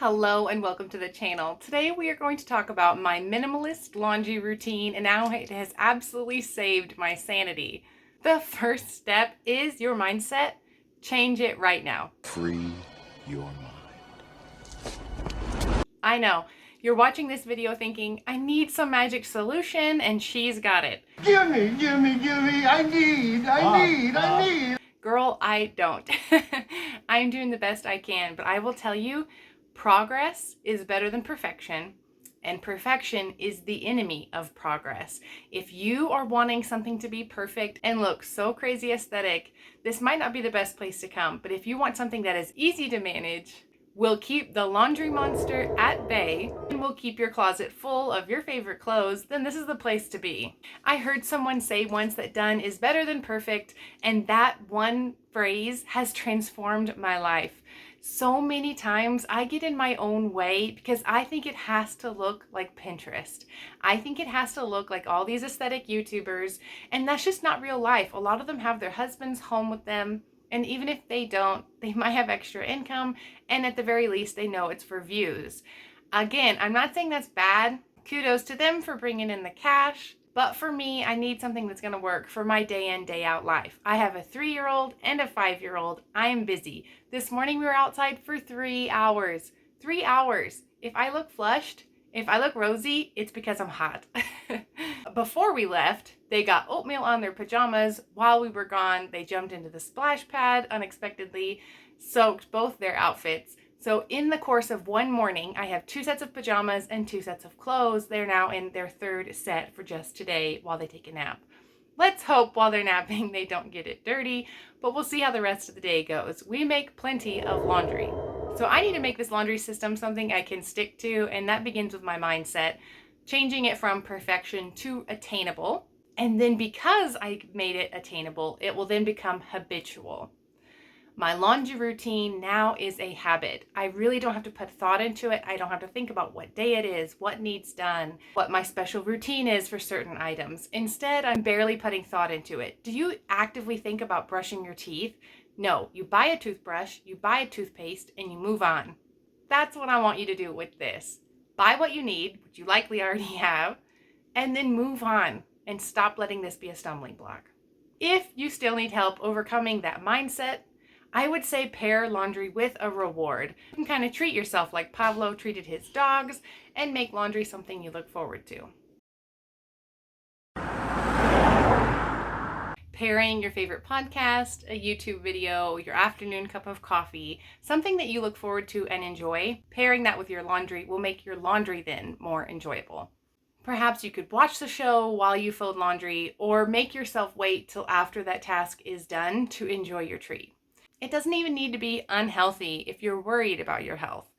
Hello and welcome to the channel. Today we are going to talk about my minimalist laundry routine and how it has absolutely saved my sanity. The first step is your mindset. Change it right now. Free your mind. I know, you're watching this video thinking, I need some magic solution, and she's got it. Gimme, I need. Girl, I don't. I'm doing the best I can, but I will tell you, progress is better than perfection, and perfection is the enemy of progress. If you are wanting something to be perfect and look so crazy aesthetic, this might not be the best place to come, but if you want something that is easy to manage, will keep the laundry monster at bay, and will keep your closet full of your favorite clothes, then this is the place to be. I heard someone say once that done is better than perfect, and that one phrase has transformed my life. So many times I get in my own way because I think it has to look like Pinterest. I think it has to look like all these aesthetic YouTubers, and that's just not real life. A lot of them have their husbands home with them, and even if they don't, they might have extra income, and at the very least, they know it's for views. Again, I'm not saying that's bad. Kudos to them for bringing in the cash. But for me, I need something that's going to work for my day in, day out life. I have a 3-year-old and a 5-year-old. I am busy. This morning we were outside for 3 hours. 3 hours. If I look flushed, if I look rosy, it's because I'm hot. Before we left, they got oatmeal on their pajamas. While we were gone, they jumped into the splash pad unexpectedly, soaked both their outfits. So in the course of one morning, I have 2 sets of pajamas and 2 sets of clothes. They're now in their 3rd set for just today while they take a nap. Let's hope while they're napping they don't get it dirty, but we'll see how the rest of the day goes. We make plenty of laundry. So I need to make this laundry system something I can stick to, and that begins with my mindset, changing it from perfection to attainable. And then because I made it attainable, it will then become habitual. My laundry routine now is a habit. I really don't have to put thought into it. I don't have to think about what day it is, what needs done, what my special routine is for certain items. Instead, I'm barely putting thought into it. Do you actively think about brushing your teeth? No, you buy a toothbrush, you buy a toothpaste, and you move on. That's what I want you to do with this. Buy what you need, which you likely already have, and then move on and stop letting this be a stumbling block. If you still need help overcoming that mindset, I would say pair laundry with a reward. You can kind of treat yourself like Pablo treated his dogs and make laundry something you look forward to. Pairing your favorite podcast, a YouTube video, your afternoon cup of coffee, something that you look forward to and enjoy, pairing that with your laundry will make your laundry then more enjoyable. Perhaps you could watch the show while you fold laundry, or make yourself wait till after that task is done to enjoy your treat. It doesn't even need to be unhealthy if you're worried about your health.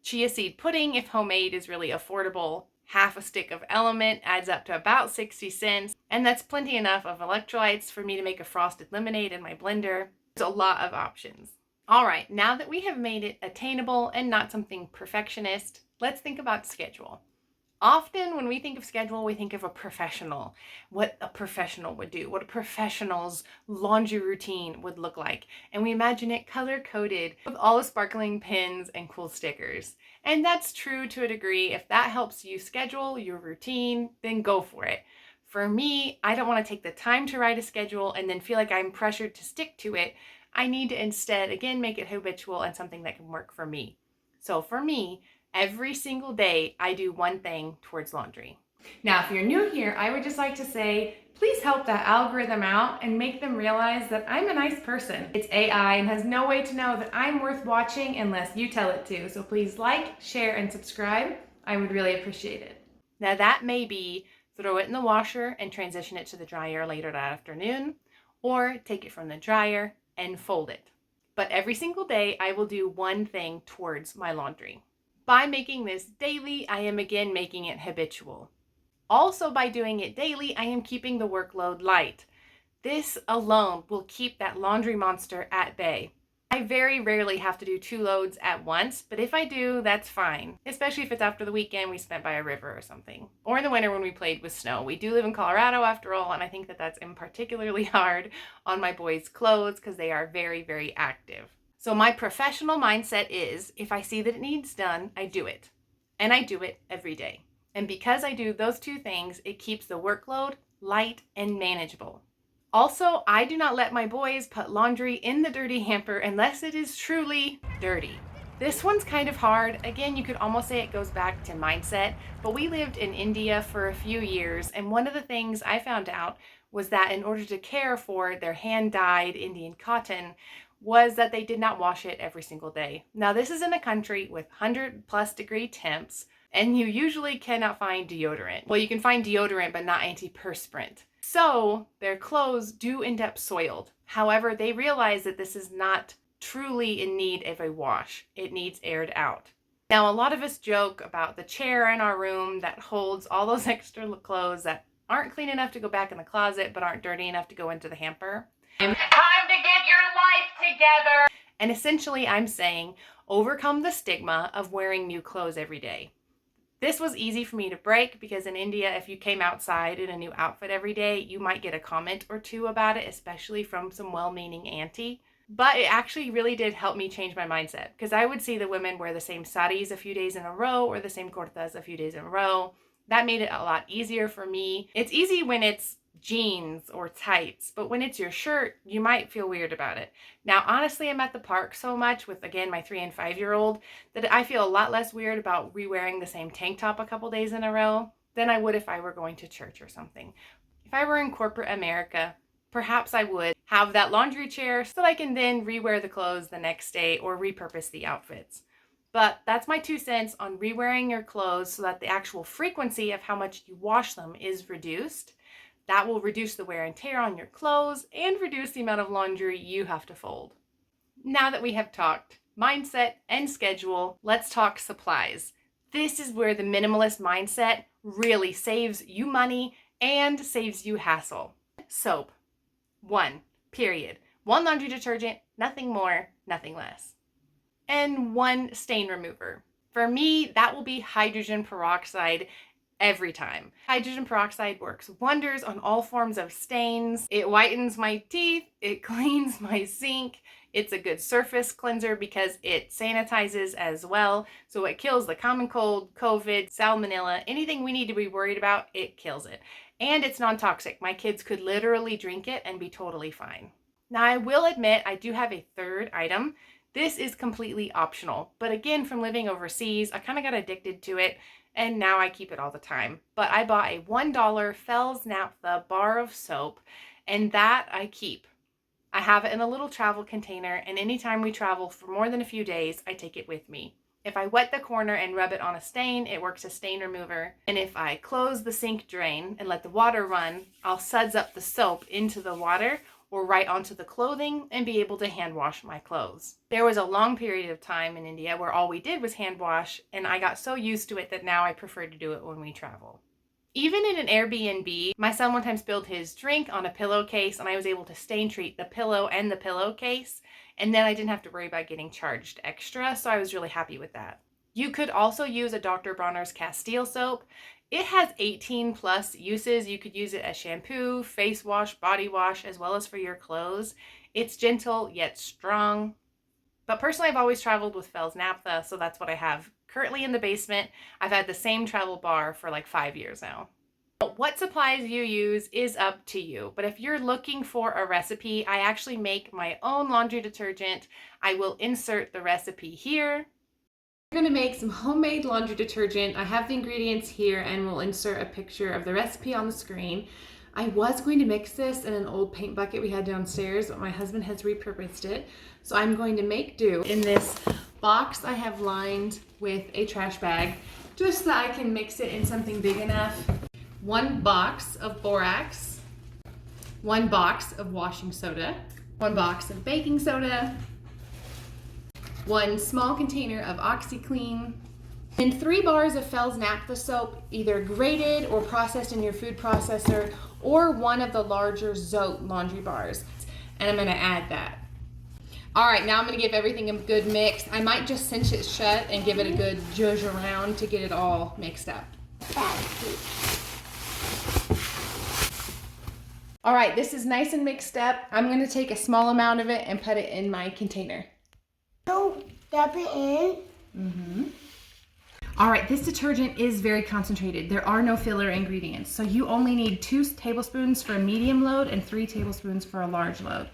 Chia seed pudding, if homemade, is really affordable. Half a stick of Element adds up to about 60 cents, and that's plenty enough of electrolytes for me to make a frosted lemonade in my blender. There's a lot of options. All right, now that we have made it attainable and not something perfectionist, let's think about schedule. Often when we think of schedule, we think of a professional, what a professional would do, what a professional's laundry routine would look like. And we imagine it color-coded with all the sparkling pins and cool stickers. And that's true to a degree. If that helps you schedule your routine, then go for it. For me, I don't want to take the time to write a schedule and then feel like I'm pressured to stick to it. I need to instead, again, make it habitual and something that can work for me. So for me, every single day, I do one thing towards laundry. Now, if you're new here, I would just like to say, please help that algorithm out and make them realize that I'm a nice person. It's AI and has no way to know that I'm worth watching unless you tell it to. So please like, share, and subscribe. I would really appreciate it. Now that may be throw it in the washer and transition it to the dryer later that afternoon, or take it from the dryer and fold it. But every single day, I will do one thing towards my laundry. By making this daily, I am again making it habitual. Also, by doing it daily, I am keeping the workload light. This alone will keep that laundry monster at bay. I very rarely have to do 2 loads at once, but if I do, that's fine. Especially if it's after the weekend we spent by a river or something. Or in the winter when we played with snow. We do live in Colorado after all, and I think that that's particularly hard on my boys' clothes because they are very, very active. So my professional mindset is if I see that it needs done, I do it. And I do it every day. And because I do those two things, it keeps the workload light and manageable. Also, I do not let my boys put laundry in the dirty hamper unless it is truly dirty. This one's kind of hard. Again, you could almost say it goes back to mindset, but we lived in India for a few years, and one of the things I found out was that in order to care for their hand-dyed Indian cotton was that they did not wash it every single day. Now, this is in a country with 100+ degree temps, and you usually cannot find deodorant. Well, you can find deodorant, but not antiperspirant. So their clothes do end up soiled. However, they realize that this is not truly in need of a wash. It needs aired out. Now, a lot of us joke about the chair in our room that holds all those extra clothes that aren't clean enough to go back in the closet, but aren't dirty enough to go into the hamper. Time to get your life together. And essentially, I'm saying overcome the stigma of wearing new clothes every day. This was easy for me to break because in India, if you came outside in a new outfit every day, you might get a comment or two about it, especially from some well-meaning auntie. But it actually really did help me change my mindset because I would see the women wear the same saris a few days in a row or the same kurtas a few days in a row. That made it a lot easier for me. It's easy when it's jeans or tights, but when it's your shirt, you might feel weird about it. Now, honestly, I'm at the park so much with, again, my 3 and 5-year-old that I feel a lot less weird about re-wearing the same tank top a couple days in a row than I would if I were going to church or something. If I were in corporate America, perhaps I would have that laundry chair so that I can then re-wear the clothes the next day or repurpose the outfits. But that's my 2 cents on re-wearing your clothes so that the actual frequency of how much you wash them is reduced. That will reduce the wear and tear on your clothes and reduce the amount of laundry you have to fold. Now that we have talked mindset and schedule, let's talk supplies. This is where the minimalist mindset really saves you money and saves you hassle. Soap. 1, period. 1 laundry detergent, nothing more, nothing less. And 1 stain remover. For me, that will be hydrogen peroxide every time. Hydrogen peroxide works wonders on all forms of stains. It whitens my teeth, it cleans my sink. It's a good surface cleanser because it sanitizes as well. So it kills the common cold, COVID, salmonella, anything we need to be worried about, it kills it. And it's non-toxic. My kids could literally drink it and be totally fine. Now, I will admit I do have a 3rd item. This is completely optional, but again, from living overseas, I kind of got addicted to it, and now I keep it all the time. But I bought a $1 Fells Naphtha bar of soap, and that I keep. I have it in a little travel container, and anytime we travel for more than a few days, I take it with me. If I wet the corner and rub it on a stain, it works as stain remover. And if I close the sink drain and let the water run, I'll suds up the soap into the water or right onto the clothing and be able to hand wash my clothes. There was a long period of time in India where all we did was hand wash, and I got so used to it that now I prefer to do it when we travel. Even in an Airbnb, my son one time spilled his drink on a pillowcase, and I was able to stain treat the pillow and the pillowcase, and then I didn't have to worry about getting charged extra, so I was really happy with that. You could also use a Dr. Bronner's Castile soap. It has 18+ uses. You could use it as shampoo, face wash, body wash, as well as for your clothes. It's gentle yet strong. But personally, I've always traveled with Fells Naphtha, so that's what I have currently in the basement. I've had the same travel bar for like 5 years now. What supplies you use is up to you, but if you're looking for a recipe, I actually make my own laundry detergent. I will insert the recipe here. We're going to make some homemade laundry detergent. I have the ingredients here and we'll insert a picture of the recipe on the screen. I was going to mix this in an old paint bucket we had downstairs, but my husband has repurposed it. So I'm going to make do in this box I have lined with a trash bag, just so that I can mix it in something big enough. 1 box of borax, 1 box of washing soda, 1 box of baking soda, 1 small container of OxyClean, and 3 bars of Fells Naphtha soap, either grated or processed in your food processor, or 1 of the larger Zote laundry bars. And I'm gonna add that. All right, now I'm gonna give everything a good mix. I might just cinch it shut and give it a good zhuzh around to get it all mixed up. All right, this is nice and mixed up. I'm gonna take a small amount of it and put it in my container. So, dab it in. Mm-hmm. All right, this detergent is very concentrated. There are no filler ingredients. So you only need 2 tablespoons for a medium load and 3 tablespoons for a large load.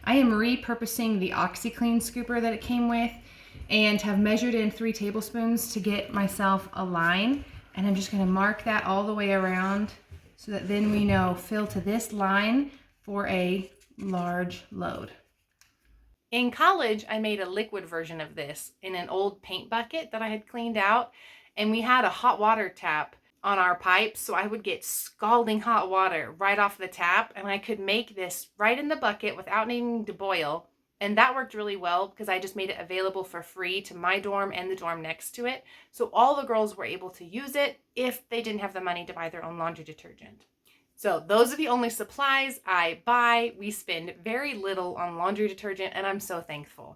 I am repurposing the OxyClean scooper that it came with and have measured in 3 tablespoons to get myself a line. And I'm just gonna mark that all the way around so that then we know fill to this line for a large load. In college, I made a liquid version of this in an old paint bucket that I had cleaned out, and we had a hot water tap on our pipes, so I would get scalding hot water right off the tap, and I could make this right in the bucket without needing to boil. And that worked really well because I just made it available for free to my dorm and the dorm next to it. So all the girls were able to use it if they didn't have the money to buy their own laundry detergent. So those are the only supplies I buy. We spend very little on laundry detergent, and I'm so thankful.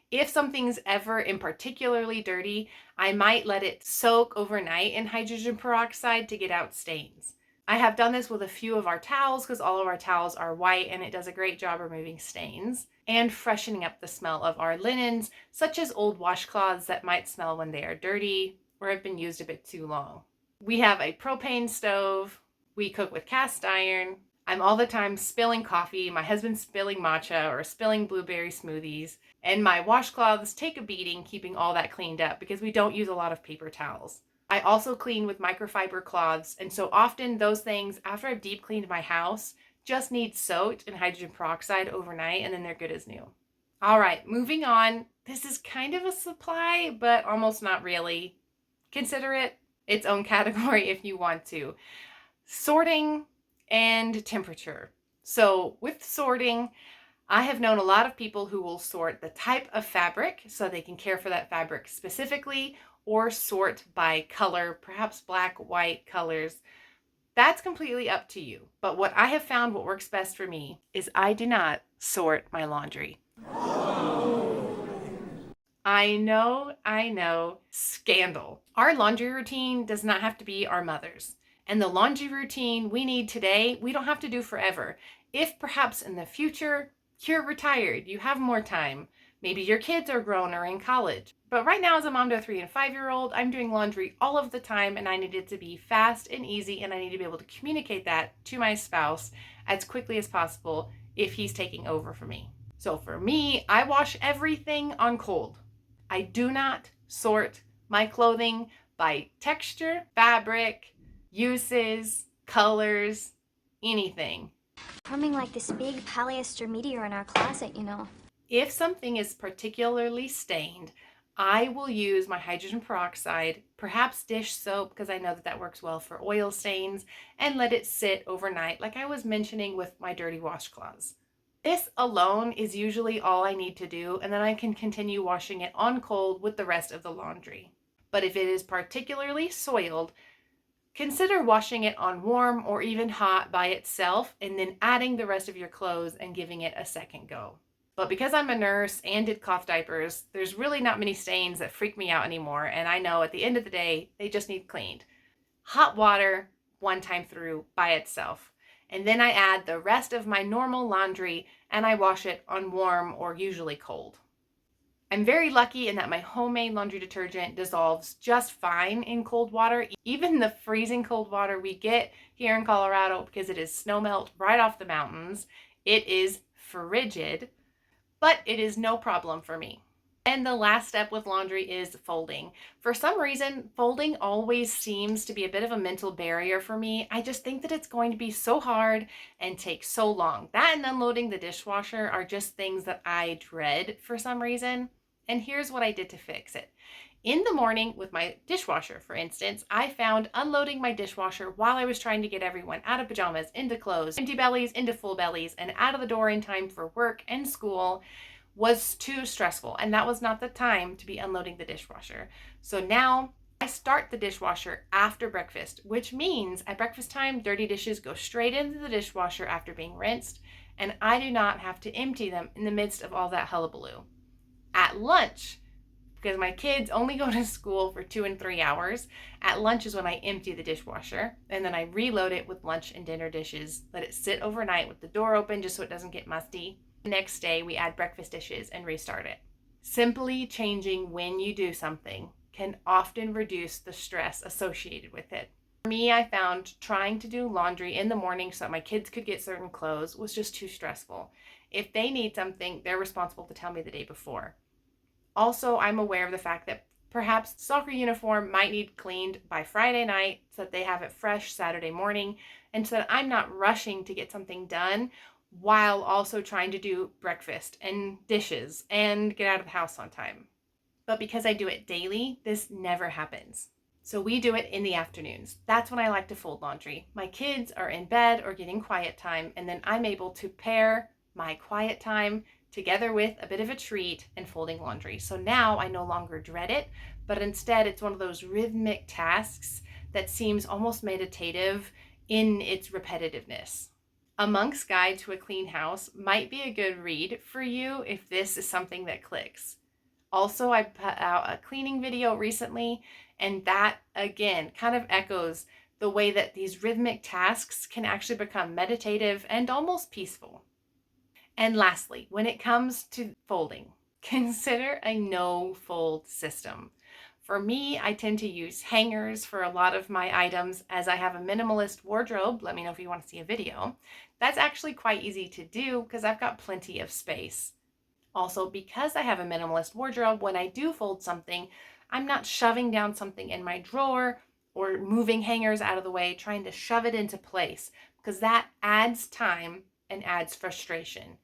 If something's ever in particularly dirty, I might let it soak overnight in hydrogen peroxide to get out stains. I have done this with a few of our towels because all of our towels are white and it does a great job removing stains and freshening up the smell of our linens, such as old washcloths that might smell when they are dirty or have been used a bit too long. We have a propane stove. We cook with cast iron. I'm all the time spilling coffee. My husband's spilling matcha or spilling blueberry smoothies. And my washcloths take a beating keeping all that cleaned up because we don't use a lot of paper towels. I also clean with microfiber cloths, and so often those things, after I've deep cleaned my house, just need soaked in hydrogen peroxide overnight and then they're good as new. All right, moving on. This is kind of a supply, but almost not really. Consider it its own category if you want to. Sorting and temperature. So with sorting, I have known a lot of people who will sort the type of fabric so they can care for that fabric specifically, or sort by color, perhaps black, white colors. That's completely up to you. But what I have found what works best for me is I do not sort my laundry. I know, scandal. Our laundry routine does not have to be our mother's. And the laundry routine we need today, we don't have to do forever. If perhaps in the future, you're retired, you have more time, maybe your kids are grown or in college. But right now, as a mom to a 3 and 5-year-old, I'm doing laundry all of the time and I need it to be fast and easy, and I need to be able to communicate that to my spouse as quickly as possible if he's taking over for me. So for me, I wash everything on cold. I do not sort my clothing by texture, fabric, uses, colors, anything. Forming like this big polyester meteor in our closet, you know. If something is particularly stained, I will use my hydrogen peroxide, perhaps dish soap, because I know that that works well for oil stains, and let it sit overnight, like I was mentioning with my dirty washcloths. This alone is usually all I need to do, and then I can continue washing it on cold with the rest of the laundry. But if it is particularly soiled, consider washing it on warm or even hot by itself, and then adding the rest of your clothes and giving it a second go. But because I'm a nurse and did cloth diapers, there's really not many stains that freak me out anymore, and I know at the end of the day, they just need cleaned. Hot water, one time through by itself. And then I add the rest of my normal laundry and I wash it on warm or usually cold. I'm very lucky in that my homemade laundry detergent dissolves just fine in cold water, even the freezing cold water we get here in Colorado, because it is snow melt right off the mountains. It is frigid, but it is no problem for me. And the last step with laundry is folding. For some reason, folding always seems to be a bit of a mental barrier for me. I just think that it's going to be so hard and take so long. That and unloading the dishwasher are just things that I dread for some reason. And here's what I did to fix it. In the morning with my dishwasher, for instance, I found unloading my dishwasher while I was trying to get everyone out of pajamas, into clothes, empty bellies, into full bellies, and out of the door in time for work and school was too stressful. And that was not the time to be unloading the dishwasher. So now I start the dishwasher after breakfast, which means at breakfast time, dirty dishes go straight into the dishwasher after being rinsed, and I do not have to empty them in the midst of all that hullabaloo. At lunch, because my kids only go to school for 2 and 3 hours, at lunch is when I empty the dishwasher, and then I reload it with lunch and dinner dishes, let it sit overnight with the door open just so it doesn't get musty. The next day we add breakfast dishes and restart it. Simply changing when you do something can often reduce the stress associated with it. For me, I found trying to do laundry in the morning so that my kids could get certain clothes was just too stressful. If they need something, they're responsible to tell me the day before. Also, I'm aware of the fact that perhaps soccer uniform might need cleaned by Friday night so that they have it fresh Saturday morning, and so that I'm not rushing to get something done while also trying to do breakfast and dishes and get out of the house on time. But because I do it daily, this never happens. So we do it in the afternoons. That's when I like to fold laundry. My kids are in bed or getting quiet time, and then I'm able to pair my quiet time together with a bit of a treat and folding laundry. So now I no longer dread it, but instead it's one of those rhythmic tasks that seems almost meditative in its repetitiveness. A Monk's Guide to a Clean House might be a good read for you if this is something that clicks. Also, I put out a cleaning video recently, and that again kind of echoes the way that these rhythmic tasks can actually become meditative and almost peaceful. And lastly, when it comes to folding, consider a no-fold system. For me, I tend to use hangers for a lot of my items as I have a minimalist wardrobe. Let me know if you want to see a video. That's actually quite easy to do because I've got plenty of space. Also, because I have a minimalist wardrobe, when I do fold something, I'm not shoving down something in my drawer or moving hangers out of the way, trying to shove it into place, because that adds time and adds frustration.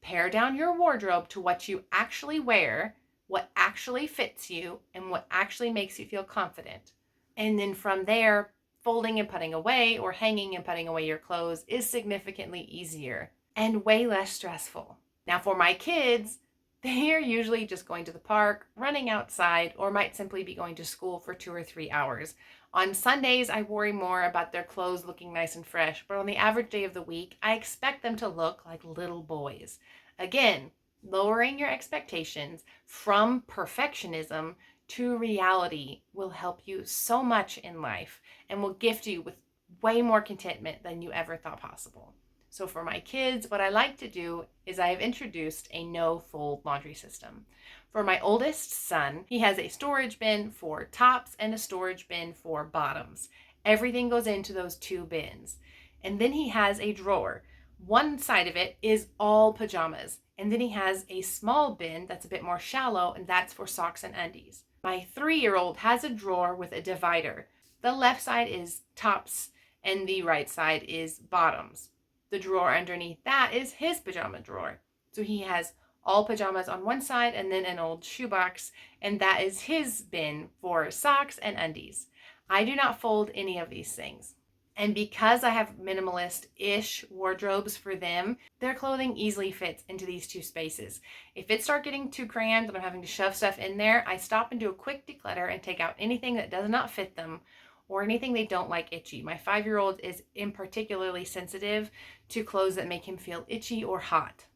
Pare down your wardrobe to what you actually wear, what actually fits you, and what actually makes you feel confident. And then from there, folding and putting away or hanging and putting away your clothes is significantly easier and way less stressful. Now for my kids, they are usually just going to the park, running outside, or might simply be going to school for 2 or 3 hours. On Sundays, I worry more about their clothes looking nice and fresh, but on the average day of the week, I expect them to look like little boys. Again, lowering your expectations from perfectionism to reality will help you so much in life and will gift you with way more contentment than you ever thought possible. So for my kids, what I like to do is I have introduced a no-fold laundry system. For my oldest son, he has a storage bin for tops and a storage bin for bottoms. Everything goes into those 2 bins. And then he has a drawer. One side of it is all pajamas. And then he has a small bin that's a bit more shallow, and that's for socks and undies. My 3-year-old has a drawer with a divider. The left side is tops and the right side is bottoms. The drawer underneath that is his pajama drawer. So he has all pajamas on one side and then an old shoebox, and that is his bin for socks and undies. I do not fold any of these things. And because I have minimalist-ish wardrobes for them, their clothing easily fits into these 2 spaces. If it starts getting too crammed and I'm having to shove stuff in there, I stop and do a quick declutter and take out anything that does not fit them or anything they don't like itchy. My 5-year-old is in particularly sensitive to clothes that make him feel itchy or hot.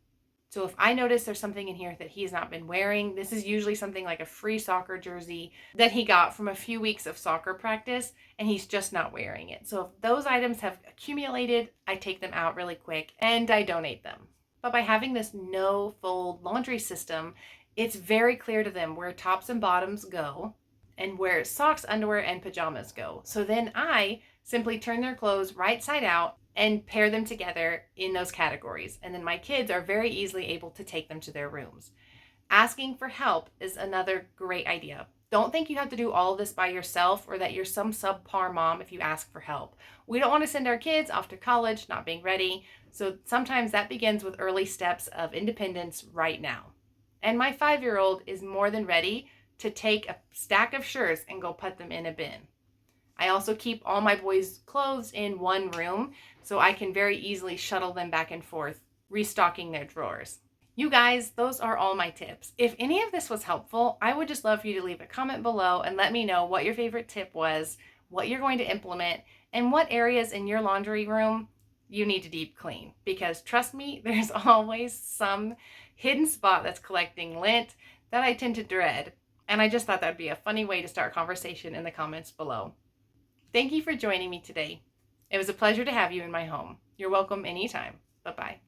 So if I notice there's something in here that he's not been wearing, this is usually something like a free soccer jersey that he got from a few weeks of soccer practice, and he's just not wearing it. So if those items have accumulated, I take them out really quick and I donate them. But by having this no-fold laundry system, it's very clear to them where tops and bottoms go and where socks, underwear, and pajamas go. So then I simply turn their clothes right side out and pair them together in those categories. And then my kids are very easily able to take them to their rooms. Asking for help is another great idea. Don't think you have to do all of this by yourself or that you're some subpar mom if you ask for help. We don't want to send our kids off to college not being ready. So sometimes that begins with early steps of independence right now. And my 5-year-old is more than ready to take a stack of shirts and go put them in a bin. I also keep all my boys' clothes in one room so I can very easily shuttle them back and forth, restocking their drawers. You guys, those are all my tips. If any of this was helpful, I would just love for you to leave a comment below and let me know what your favorite tip was, what you're going to implement, and what areas in your laundry room you need to deep clean. Because trust me, there's always some hidden spot that's collecting lint that I tend to dread. And I just thought that'd be a funny way to start conversation in the comments below. Thank you for joining me today. It was a pleasure to have you in my home. You're welcome anytime. Bye-bye.